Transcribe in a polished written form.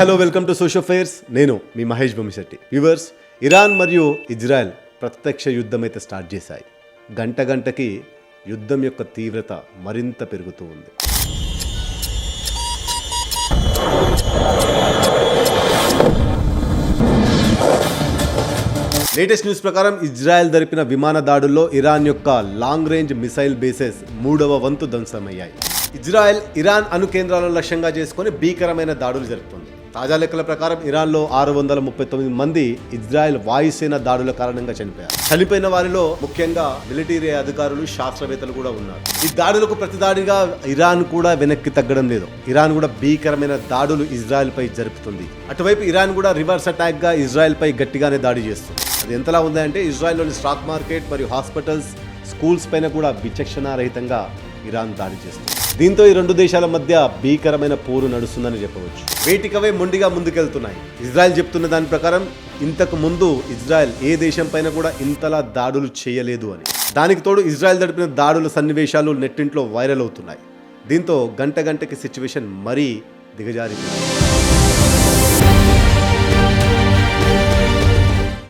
Hello welcome to social fares. నేను మీ Mahesh Bommisetty. Viewers, Iran మరియు Israel ప్రత్యక్ష యుద్ధం అయితే స్టార్ట్ చేశాయి. గంట గంటకి యుద్ధం యొక్క తీవ్రత మరింత పెరుగుతూ ఉంది. లేటెస్ట్ న్యూస్ ప్రకారం ఇజ్రాయెల్ జరిపిన విమాన దాడుల్లో ఇరాన్ యొక్క లాంగ్ రేంజ్ మిసైల్ బేసెస్ 3వ వంతు ధ్వంసమయ్యాయి. ఇజ్రాయెల్ ఇరాన్ అణు కేంద్రాలను లక్ష్యంగా చేసుకుని భీకరమైన దాడులు జరుపుతుంది. తాజా లెక్కల ప్రకారం ఇరాన్లో 639 మంది ఇజ్రాయెల్ వాయుసేన దాడుల కారణంగా చనిపోయారు. చనిపోయిన వారిలో ముఖ్యంగా మిలిటరీ అధికారులు, శాస్త్రవేత్తలు కూడా ఉన్నారు. ఈ దాడులకు ప్రతిదాడిగా ఇరాన్ కూడా వెనక్కి తగ్గడం లేదు. ఇరాన్ కూడా భీకరమైన దాడులు ఇజ్రాయెల్ పై జరుపుతుంది. అటువైపు ఇరాన్ కూడా రివర్స్ అటాక్ గా ఇజ్రాయెల్ పై గట్టిగానే దాడి చేస్తుంది. అది ఎంతలా ఉందంటే ఇజ్రాయెల్లోని స్టాక్ మార్కెట్ మరియు హాస్పిటల్స్, స్కూల్స్ పైన కూడా విచక్షణారహితంగా ఇరాన్ దాడి చేస్తుంది. దీంతో ఈ రెండు దేశాల మధ్య భీకరమైన పోరు నడుస్తుందని చెప్పవచ్చు. వేటికవే మొండిగా ముందుకెళ్తున్నాయి. ఇజ్రాయెల్ చెప్తున్న దాని ప్రకారం ఇంతకు ముందు ఇజ్రాయెల్ ఏ దేశం పైన కూడా ఇంతలా దాడులు చేయలేదు అని. దానికి తోడు ఇజ్రాయెల్ జరిపిన దాడుల సన్నివేశాలు నెట్టింట్లో వైరల్ అవుతున్నాయి. దీంతో గంట గంటకి సిచ్యువేషన్ మరీ దిగజారిపోయింది.